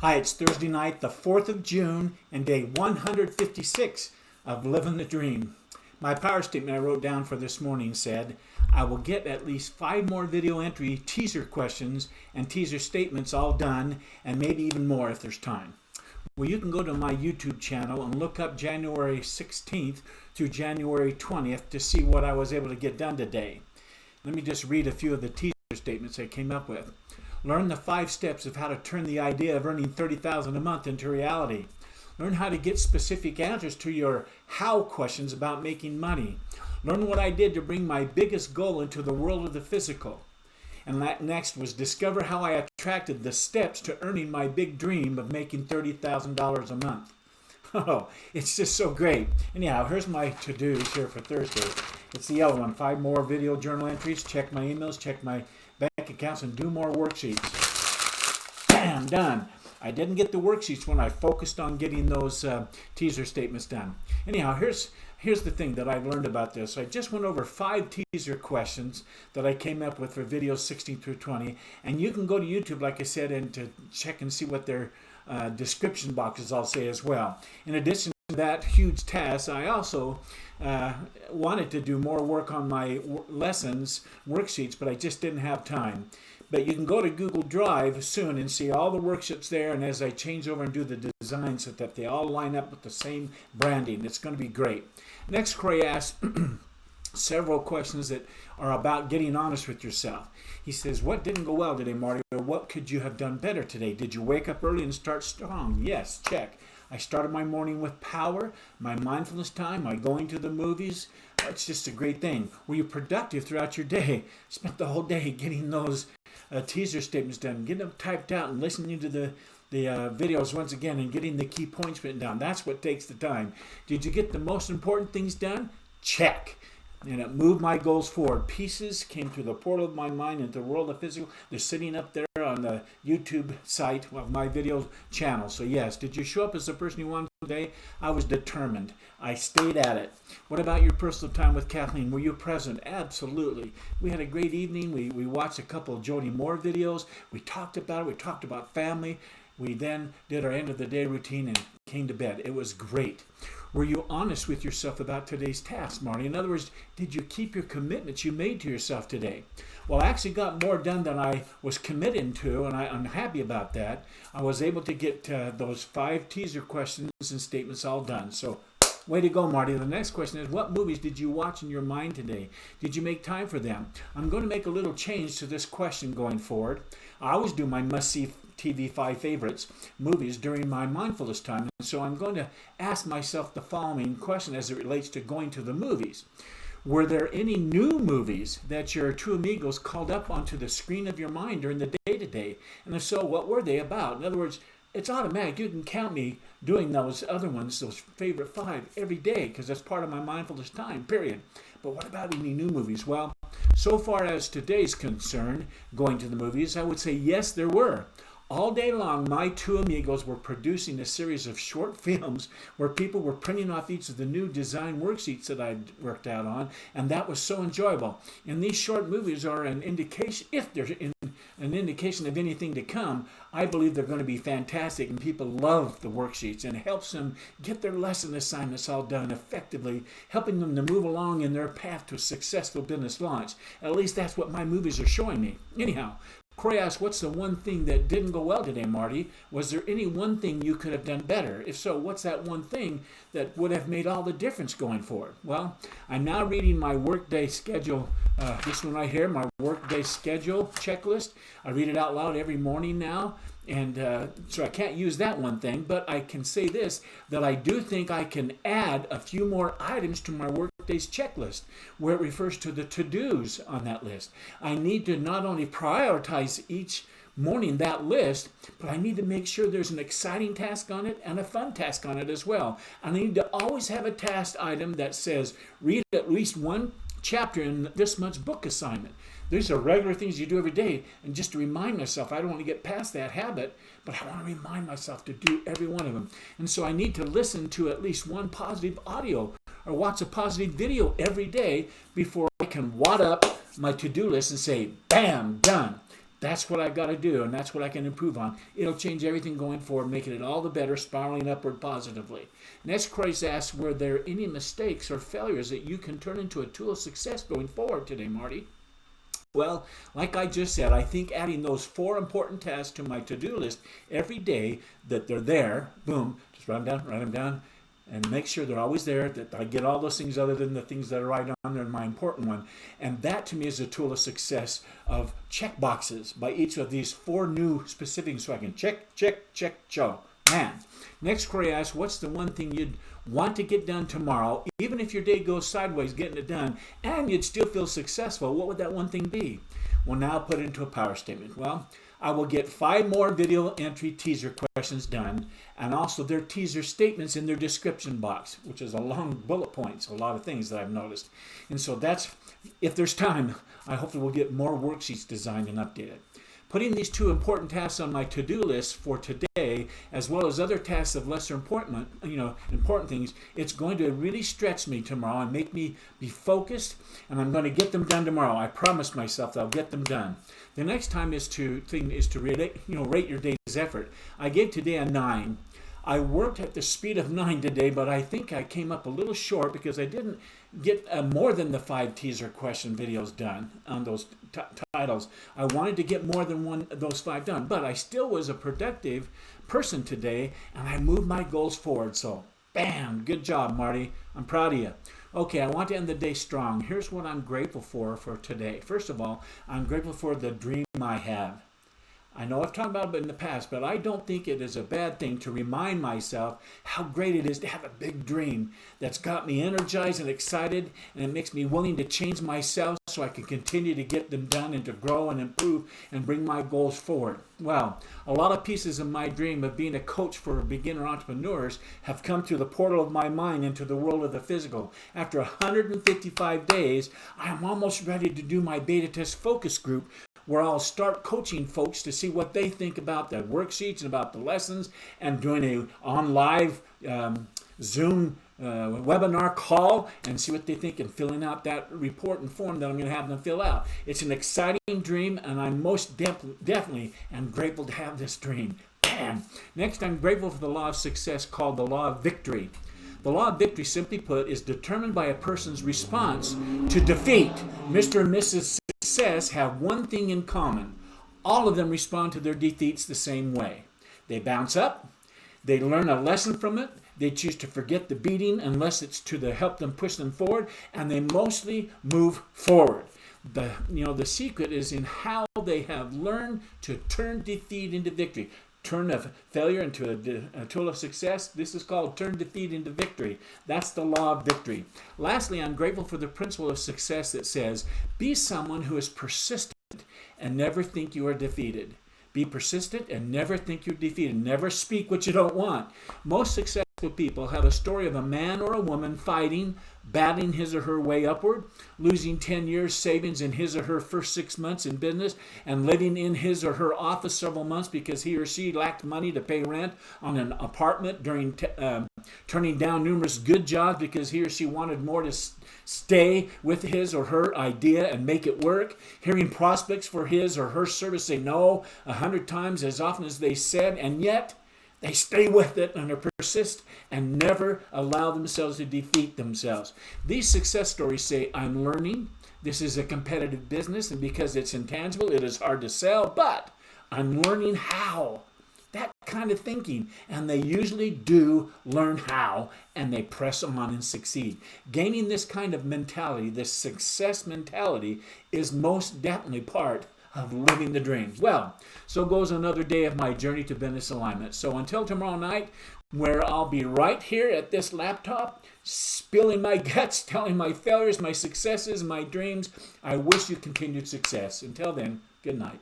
Hi, it's Thursday night, the 4th of June, and day 156 of Living the Dream. My power statement I wrote down for this morning said, I will get at least 5 more video entry teaser questions and teaser statements all done, and maybe even more if there's time. Well, you can go to my YouTube channel and look up January 16th through January 20th to see what I was able to get done today. Let me just read a few of the teaser statements I came up with. Learn the 5 steps of how to turn the idea of earning $30,000 a month into reality. Learn how to get specific answers to your how questions about making money. Learn what I did to bring my biggest goal into the world of the physical. And that next was discover how I attracted the steps to earning my big dream of making $30,000 a month. Oh, it's just so great. Anyhow, here's my to-dos here for Thursday. It's the yellow one. 5 more video journal entries. Check my emails. Check my bank accounts and do more worksheets. Bam, done. I didn't get the worksheets when I focused on getting those teaser statements done. Anyhow, here's the thing that I've learned about this. I just went over 5 teaser questions that I came up with for videos 16 through 20. And you can go to YouTube, like I said, and to check and see what their description boxes all say as well. In addition to that huge task, I also wanted to do more work on my lessons worksheets, but I just didn't have time. But you can go to Google Drive soon and see all the worksheets there, and as I change over and do the designs so that they all line up with the same branding, it's going to be great. Next, Cray asked several questions that are about getting honest with yourself. He says, what didn't go well today, Marty? Or what could you have done better today? Did you wake up early and start strong? Yes, check. I started my morning with power, my mindfulness time, my going to the movies. It's just a great thing. Were you productive throughout your day? Spent the whole day getting those teaser statements done, getting them typed out and listening to the videos once again and getting the key points written down. That's what takes the time. Did you get the most important things done? Check. And it moved my goals forward. Pieces came through the portal of my mind into the world of physical. They're sitting up there on the YouTube site of my video channel. So yes, did you show up as the person you wanted today? I was determined. I stayed at it. What about your personal time with Kathleen? Were you present? Absolutely. We had a great evening. We watched a couple of Jody Moore videos. We talked about it. We talked about family. We then did our end of the day routine and came to bed. It was great. Were you honest with yourself about today's task, Marty? In other words, did you keep your commitments you made to yourself today? Well, I actually got more done than I was committing to, and I'm happy about that. I was able to get those 5 teaser questions and statements all done. So, way to go, Marty. The next question is, what movies did you watch in your mind today? Did you make time for them? I'm going to make a little change to this question going forward. I always do my must-see TV 5 favorites movies during my mindfulness time. And so I'm going to ask myself the following question as it relates to going to the movies. Were there any new movies that your two amigos called up onto the screen of your mind during the day today? And if so, what were they about? In other words, it's automatic. You can count me doing those other ones, those favorite 5, every day because that's part of my mindfulness time, period. But what about any new movies? Well, so far as today's concerned, going to the movies, I would say yes, there were. All day long, my two amigos were producing a series of short films where people were printing off each of the new design worksheets that I'd worked out on, and that was so enjoyable. And these short movies are an indication, if they're an indication of anything to come, I believe they're going to be fantastic, and people love the worksheets, and it helps them get their lesson assignments all done effectively, helping them to move along in their path to a successful business launch. At least that's what my movies are showing me. Anyhow, Corey asked, what's the one thing that didn't go well today, Marty? Was there any one thing you could have done better? If so, what's that one thing that would have made all the difference going forward? Well, I'm now reading my workday schedule, this one right here, my workday schedule checklist. I read it out loud every morning now. And so I can't use that one thing, but I can say this, that I do think I can add a few more items to my workday's checklist where it refers to the to-dos on that list. I need to not only prioritize each morning that list, but I need to make sure there's an exciting task on it and a fun task on it as well. I need to always have a task item that says, read at least one chapter in this month's book assignment. These are regular things you do every day, and just to remind myself, I don't want to get past that habit, but I want to remind myself to do every one of them. And so I need to listen to at least one positive audio or watch a positive video every day before I can wad up my to-do list and say, bam, done. That's what I've got to do, and that's what I can improve on. It'll change everything going forward, making it all the better, spiraling upward positively. Next, Christ asks, were there any mistakes or failures that you can turn into a tool of success going forward today, Marty? Well, like I just said, I think adding those 4 important tasks to my to-do list every day, that they're there, boom, just write them down, and make sure they're always there, that I get all those things other than the things that are right on there in my important one. And that to me is a tool of success of check boxes by each of these 4 new specifics, so I can check, check, check, chow. Man. Next query asks, what's the one thing you'd want to get done tomorrow, even if your day goes sideways getting it done, and you'd still feel successful? What would that one thing be? Well, now I'll put it into a power statement. Well, I will get 5 more video entry teaser questions done, and also their teaser statements in their description box, which is a long bullet points, a lot of things that I've noticed. And so that's, if there's time, I hope that we'll get more worksheets designed and updated. Putting these 2 important tasks on my to-do list for today, as well as other tasks of lesser important things, it's going to really stretch me tomorrow and make me be focused, and I'm going to get them done tomorrow. I promise myself that I'll get them done. The next time is to rate your day's effort. I gave today a 9. I worked at the speed of 9 today, but I think I came up a little short because I didn't get more than the 5 teaser question videos done on those titles. I wanted to get more than those 5 done, but I still was a productive person today, and I moved my goals forward. So, bam, good job, Marty. I'm proud of you. Okay, I want to end the day strong. Here's what I'm grateful for today. First of all, I'm grateful for the dream I have. I know I've talked about it in the past, but I don't think it is a bad thing to remind myself how great it is to have a big dream that's got me energized and excited, and it makes me willing to change myself so I can continue to get them done and to grow and improve and bring my goals forward. Well, a lot of pieces of my dream of being a coach for beginner entrepreneurs have come through the portal of my mind into the world of the physical. After 155 days, I am almost ready to do my beta test focus group, where I'll start coaching folks to see what they think about the worksheets and about the lessons, and doing a live Zoom webinar call and see what they think, and filling out that report and form that I'm going to have them fill out. It's an exciting dream, and I'm most definitely am grateful to have this dream. Bam! Next, I'm grateful for the law of success called the law of victory. The law of victory, simply put, is determined by a person's response to defeat. Mr. and Mrs. Success have one thing in common. All of them respond to their defeats the same way. They bounce up, they learn a lesson from it, they choose to forget the beating unless it's to help them push them forward, and they mostly move forward. The secret is in how they have learned to turn defeat into victory. Turn a failure into a tool of success. This is called turn defeat into victory. That's the law of victory. Lastly, I'm grateful for the principle of success that says, be someone who is persistent and never think you are defeated. Be persistent and never think you're defeated. Never speak what you don't want. Most successful people have a story of a man or a woman fighting, battling his or her way upward, losing 10 years savings in his or her first 6 months in business, and living in his or her office several months because he or she lacked money to pay rent on an apartment, during turning down numerous good jobs because he or she wanted more to stay with his or her idea and make it work, hearing prospects for his or her service say no 100 times as often as they said, and yet they stay with it and persist and never allow themselves to defeat themselves. These success stories say, I'm learning. This is a competitive business, and because it's intangible, it is hard to sell, but I'm learning how. That kind of thinking. And they usually do learn how, and they press on and succeed. Gaining this kind of mentality, this success mentality, is most definitely part of living the dream. Well, so goes another day of my journey to business alignment. So until tomorrow night, where I'll be right here at this laptop, spilling my guts, telling my failures, my successes, my dreams, I wish you continued success. Until then, good night.